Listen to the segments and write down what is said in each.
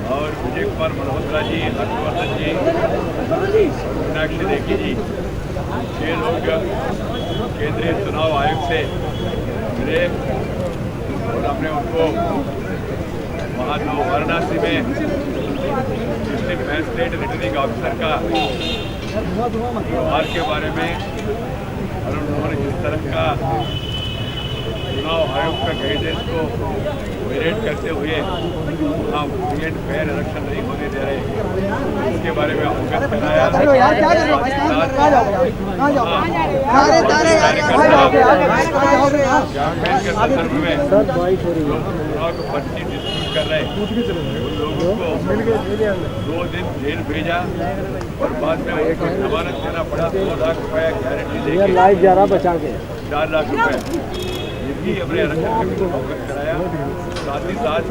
और विजय कुमार मल्होत्रा जी, हर्षवर्धन जी, मीनाक्षी लेखी जी, ये लोग केंद्रीय चुनाव आयोग से मिले और हमने उनको वहाँ जो वाराणसी में डिस्ट्रिक्ट मैजिस्ट्रेट रिटर्निंग ऑफिसर का व्यवहार के बारे में और उन्होंने जिस तरह का चुनाव आयोग का गाइडेंस को वायलेट करते हुए वहाँ फ्री एंड फेयर इलेक्शन नहीं होने दे रहे, इसके बारे में अवगत कराया। कैंपेन के संदर्भ में चुनाव को पर्ची डिस्ट्रीब्यूट कर रहे उन लोगों को 2 दिन जेल भेजा और बाद में उनको जमानत देना पड़ा। 2 लाख रुपया गारंटी देके 4 लाख रुपया भी अपने इलेक्शन कमीशन को अवगत कराया। साथ ही साथ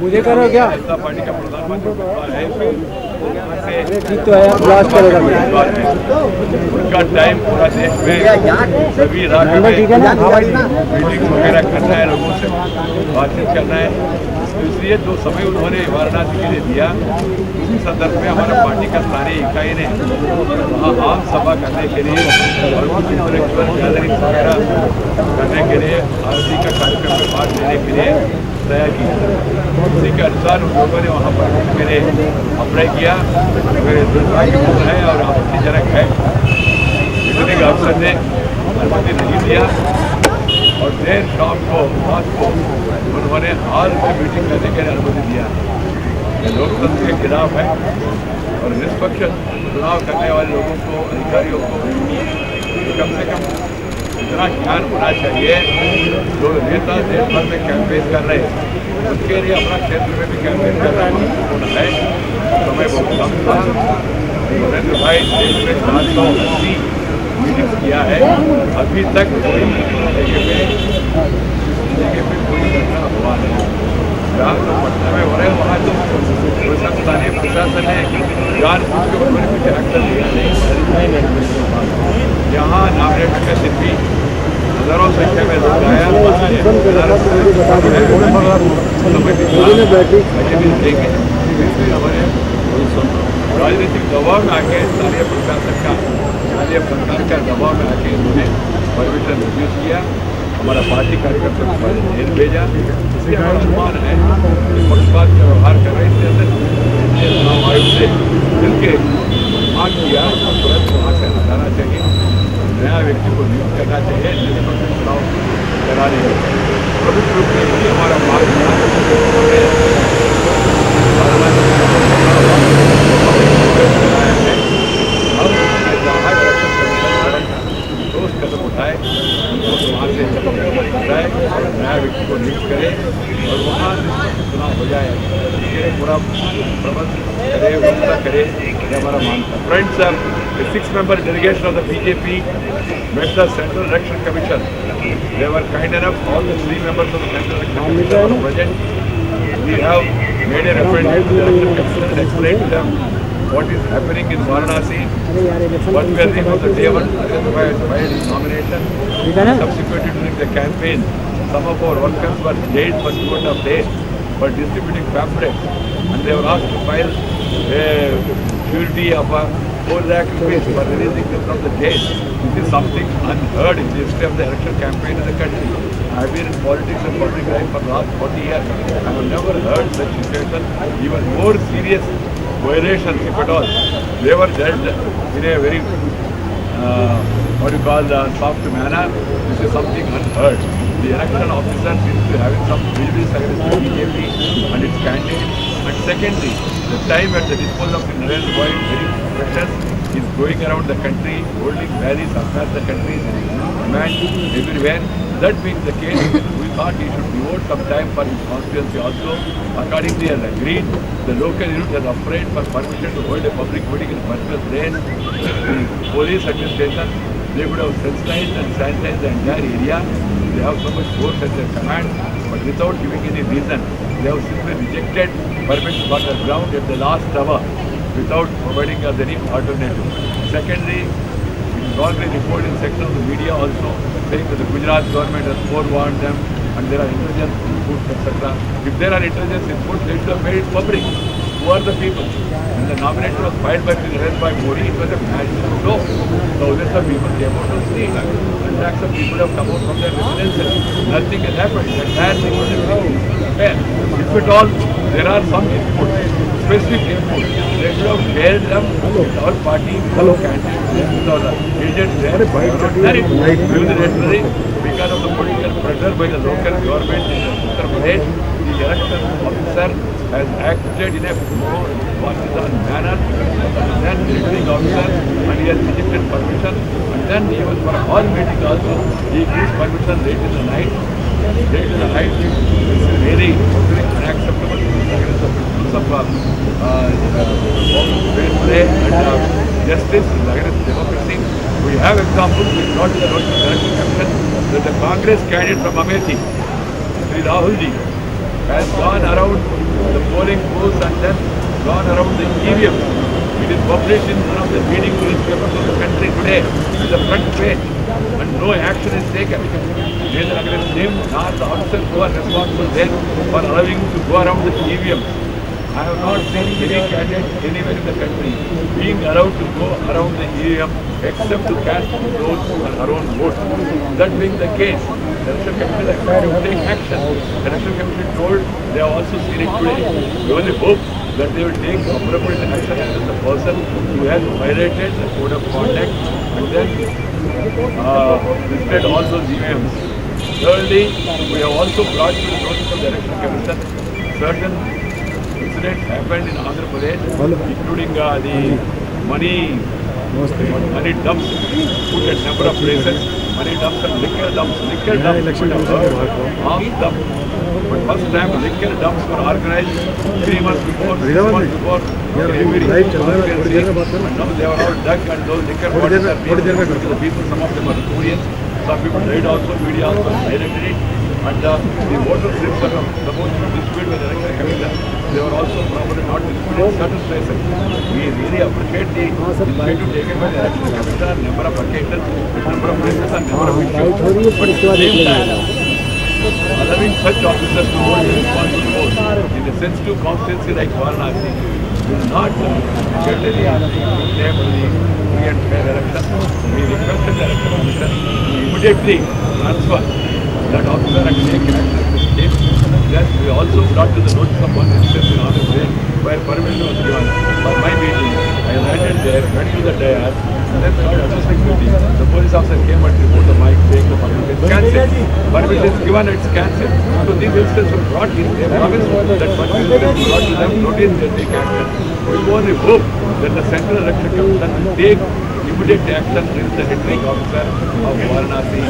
मुझे करो क्या जनता पार्टी का प्रधानमंत्री है उनका टाइम पूरा देश में सभी इलाकों में मीटिंग वगैरह करना है, लोगों से बातचीत करना है। इसलिए जो समय उन्होंने वाराणसी के लिए दिया उसी संदर्भ में हमारा पार्टी का सारी इकाई ने वहाँ आम सभा करने के लिए और कुछ इंटेलेक्चुअल गैदरिंग वगैरह करने के लिए आरती का कार्यक्रम में भाग लेने के लिए तय की। उसी के अनुसार उन लोगों ने वहाँ पर मेरे अप्लाई किया। मेरे दुर्भाग्यपूर्ण है और आपत्तिजनक है, रिटर्निंग ऑफिसर ने अनुमति नहीं दिया और देर शाम को रात को उन्होंने हाल में मीटिंग करने के लिए अनुमति दिया। ये लोकतंत्र के खिलाफ है और निष्पक्ष चुनाव करने वाले लोगों को, अधिकारियों को कम से कम इतना ज्ञान होना चाहिए। जो नेता देश भर में कैंपेन कर रहे हैं उसके लिए अपना क्षेत्र में भी कैंपेन करना महत्वपूर्ण है। समय बहुत कम था। नरेंद्र भाई देश में 780 मीटिंग किया है, अभी तक कोई जगह पे कोई घटना हुआ नहीं। जहाँ तो पटना में हो रहे वहाँ तो स्थानीय प्रशासन ने जान बूझ के उन्होंने कुछ एक्शन लिया नहीं। यहाँ नामिनेशन के दिन भी हजारों संख्या में लोग आया। हमारे राजनीतिक दबाव में आके स्थानीय प्रशासन का, स्थानीय सरकार का दबाव में आके इन्होंने परमिशन रिफ्यूज किया। हमारा पार्टी कार्यकर्ता को जेल भेजा। इसलिए हमारा अनुमान है कि पक्षपात का व्यवहार कर रहे थे। चुनाव आयोग से मिलकर मांग किया तुरंत वहाँ से हटाना चाहिए, नया व्यक्ति को नियुक्त करना चाहिए निष्पक्ष चुनाव कराने के प्रमुख रूप से ही हमारा मांग था। ठोस कदम उठाए, वहाँ से उठाए और नया व्यक्ति को नियुक्त करे और वहाँ चुनाव हो जाए, इसके पूरा प्रबंध करे, व्यवस्था करे, ये हमारा मांग था। Friends, the 6-member delegation of the BJP met the Central Election Commission. They were kind enough, all the 3 members of the Central Election Commission were present. We have made a referendum to the Election Commission and explained to them what is happening in Varanasi. What we are doing on the day one, filed his nomination. Subsequently during the campaign, some of our workers were jailed for 2.5 days for distributing pamphlets, and they were asked to file a surety of 4 lakh rupees for releasing them from the jail. This is something unheard in the history of the election campaign in the country. I have been in politics and public life for the last 40 years. I have never heard such situation, even more serious violations, if at all. They were dealt in a very, soft manner. This is something unheard. The election officer seems to having some prejudice against the BJP and its candidates. And secondly, the time at the disposal of the Narendra Modi very precious. Is going around the country, holding rallies across the country, demand everywhere. That being the case, we thought he should devote some time for his constituency also. Accordingly, as agreed, the local unit has applied for permission to hold a public meeting in personal place. The police administration, they would have sensitized and sanitized the entire area. They have so much force at their command, but without giving any reason, they have simply rejected permission on the ground at the last hour, without providing us any alternative. Secondly, we strongly report in section of the media also saying that the Gujarat government has forewarned them and there are intelligence inputs, etc. If there are intelligence inputs, they should have made it public. Who are the people? When the nomination was filed by Modi, it was a national show. Thousands of people came out to see it. And lakhs of people have come out from their residences. Nothing has happened. The entire thing was a fair. If at all, there are some inputs, specific inputs. They should have shared them with our party, with our candidates, with our agents there. Because of the political pressure by the local government in Uttar Pradesh, the election officer has acted in a more partisan manner than the returning officer, and he has rejected permission. And then even for all meetings also, he gives permission late in the night. Late in the night, this is very unacceptable against the principles of fair play and justice, against democracy. We have examples, we brought to the National Election Commission that the Congress candidate from Amethi, Sri Rahul Ji, has gone around the polling booths and then gone around the EVM. It is published in one of the leading newspapers of the country today, with the front page, and no action is taken. Neither against him nor the officers who are responsible there for allowing him to go around the EVM. I have not seen any candidate anywhere in the country being allowed to go around the EVM except to cast those her own votes. That being the case, the Election Commission has to take action. The Election Commission told they have also seen it today. We only hope that they will take appropriate action against the person who has violated the code of conduct and then listed all those EVMs. Thirdly, we have also brought to the notice of the Election Commission certain incidents happened in Andhra Pradesh, including the money dumps put at number of places, money dumps and liquor dumps. Liquor dumps armed them. But first time liquor dumps were organized 3 months before, 6 months before. And now they are all dug and those liquor bottles are being distributed to the people. Some of them are Koreans. Some people died also, media also highlighted it. And the voter slips are supposed to be distributed by the Election Commission. They were also probably not distributed in certain places. We really appreciate the initiative taken by the Election Commission, number of occasions, number of places and number of issues. But at the same time, allowing such officers to hold a responsible post in a sensitive constituency like Varanasi will not get any name to the free and fair election. We requested the Election Commission to immediately transfer that officer and take action in this case. Yes, we also brought to the notice of one instance in Andhra Pradesh where permission was given for my meeting. I landed there, went to the dais, and then started assessing meeting. The police officer came and removed the mic, saying the permission is cancelled. Permission is given, it's cancelled. So these instances were brought in. They promised that permission is brought to them, notice they take action. We only hope that the Central Election Commission will take immediate action against the returning officer of Varanasi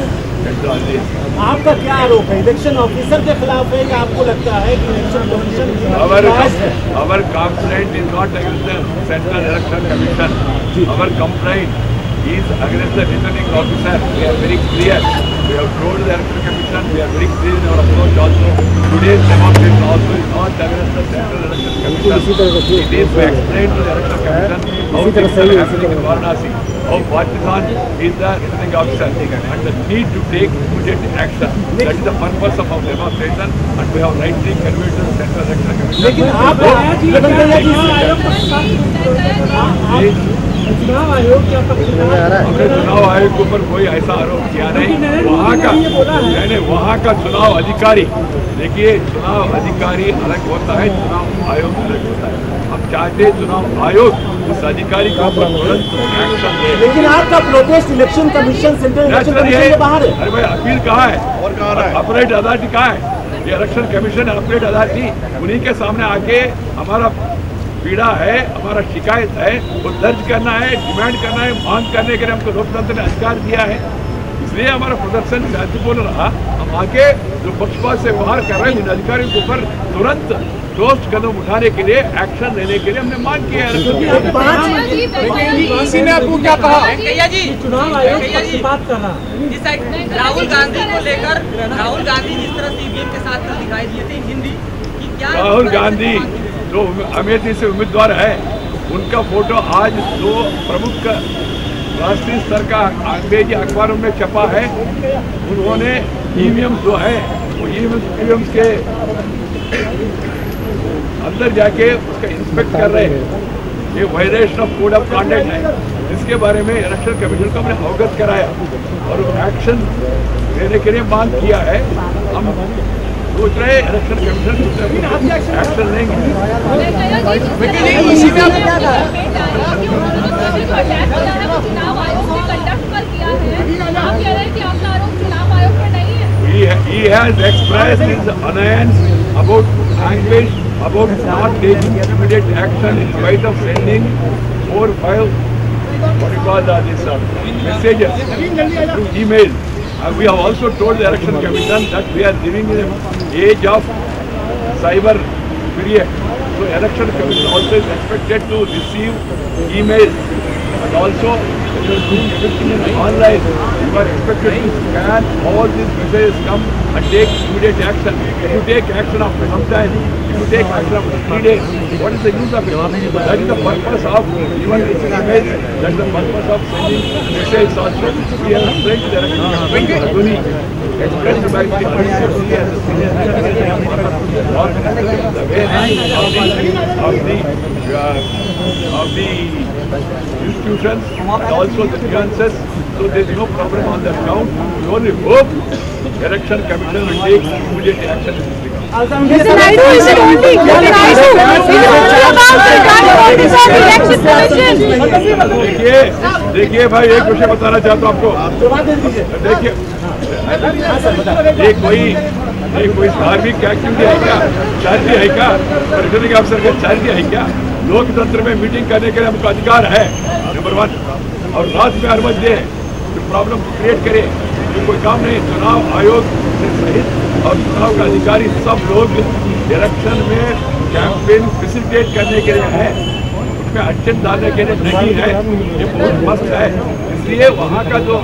and the others. आपका क्या आरोप है? Election officer के खिलाफ है या आपको लगता है कि election commission Our complaint is not against the Central Election Commission. Our complaint is against the returning officer. We are very clear. We have told the Election Commission, we are very clear in our approach also. Today's demonstration also is not against the Central Election Commission. It is to explain to the Election Commission how things are happening in Varanasi. How partisan is the returning officer and the need to take immediate action. That is the purpose of our demonstration and we have rightly conveyed to the Central Election Commission. लेकिन आप चुनाव आयोग क्या हमने चुनाव आयोग के ऊपर कोई ऐसा आरोप किया नहीं। वहाँ का चुनाव अधिकारी, देखिए चुनाव अधिकारी अलग होता है, चुनाव आयोग अलग होता है। हम चाहते चुनाव आयोग उस अधिकारी के ऊपर तुरंत एक्शन ले। लेकिन आपका protest election commission central election commission के बाहर है। अरे भाई अपील कहाँ है और अपरेट अथॉरिटी कहाँ है? ये इलेक्शन कमीशन अपरेट अथॉरिटी उन्हीं के सामने आके हमारा पीड़ा है, हमारा शिकायत है, वो दर्ज करना है, डिमांड करना है, मांग करने के लिए हमको लोकतंत्र ने अधिकार दिया है। इसलिए हमारा प्रदर्शन शांतिपूर्ण रहा। हम आके जो पक्षपात से बाहर कर रहे हैं उन अधिकारियों के ऊपर तुरंत ठोस कदम उठाने के लिए, एक्शन लेने के लिए हमने मांग किया है। किसी ने आपको क्या कहा? चुनाव आयोग की बात कर रहा है। राहुल गांधी को लेकर राहुल गांधी जिस तरह सीबीएम के साथ कल दिखाई दिए थे हिंदी की क्या राहुल गांधी जो अमेठी से उम्मीदवार है, उनका फोटो आज दो प्रमुख राष्ट्रीय स्तर का अंग्रेजी अखबारों में छपा है। उन्होंने ईवीएम जो है वो ईवीएम के अंदर जाके उसका इंस्पेक्ट कर रहे हैं। ये violation of code of conduct है, जिसके बारे में इलेक्शन कमीशन को हमने अवगत कराया और एक्शन लेने के लिए मांग किया है। हम सोच रहे हैं इलेक्शन कमीशन एक्शन लेंगे। चुनाव आयोग ने कंडक्ट कर किया है, आप कह रहे हैं कि आपका आरोप चुनाव आयोग पर नहीं है। He has expressed his annoyance about language, about not taking immediate action in spite of sending 4 or 5 messages through email. We have also told the election commission that we are living in an age of cyber period. So election commission also is expected to receive email, and also when you are doing everything in online, you are expected to scan all these messages come and take immediate action. If you take action after some time, if you take action after 3 days, what is the use of it? That is the purpose of even this email. That is the purpose of sending messages also. We have explained to the election commission, expressed by the RCC as a senior of the institutions and also the nuances. So there is no problem on that count. We only hope election commission will take immediate action in this regard. Mr. Naidu, is it only about देखिए भाई, एक विषय बताना चाहता हूँ आपको। देखिए, ये कोई धार्मिक एक्टिविटी है क्या? चैरिटी है क्या? रिटर्निंग ऑफिसर का चैरिटी है क्या? लोकतंत्र में मीटिंग करने के लिए हमको अधिकार है, नंबर 1। और रात में 8 बजे जो प्रॉब्लम क्रिएट करे, ये कोई काम नहीं। चुनाव आयोग से सहित और चुनाव का अधिकारी सब लोग इलेक्शन में कैंपेन फैसिलिटेट करने के लिए है, उसमें अड़चन डालने के लिए नहीं है। ये बहुत मस्त है। इसलिए वहाँ का जो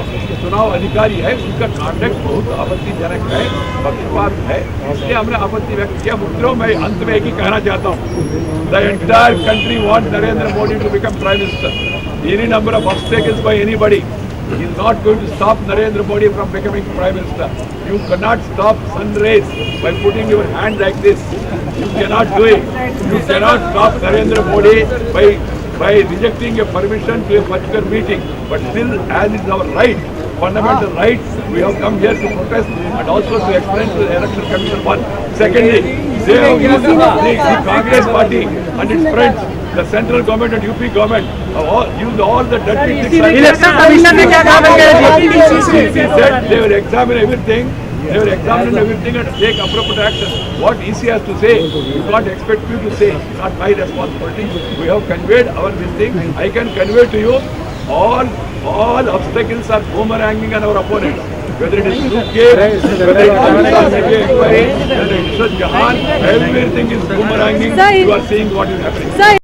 चुनाव अधिकारी है उसका कॉन्डक्ट बहुत आपत्तिजनक है, पक्षपात है, इसलिए हमने आपत्ति व्यक्त किया। मित्रों, मैं अंत में एक ही कहना चाहता हूँ, the entire country want Narendra Modi to become prime minister. Any number of obstacles by anybody is not going to stop Narendra Modi from becoming Prime Minister. You cannot stop sun rays by putting your hand like this. You cannot do it. You cannot stop Narendra Modi by rejecting a permission to a particular meeting. But still, as is our right, fundamental right, we have come here to protest and also to explain to the election commission one. Secondly, they have used the Congress party and its friends, the central government and UP government, have used all the dirty tricks. Election commission ने क्या कहा? He said they will examine everything. They will examine everything and take appropriate action. What EC has to say, you can't expect me to say. It's not my responsibility. We have conveyed our this thing. I can convey to you all obstacles are boomeranging on our opponents. Whether it is Sukhdev, whether it is inquiry, whether it is Jahan, everything is boomeranging. You are seeing what is happening.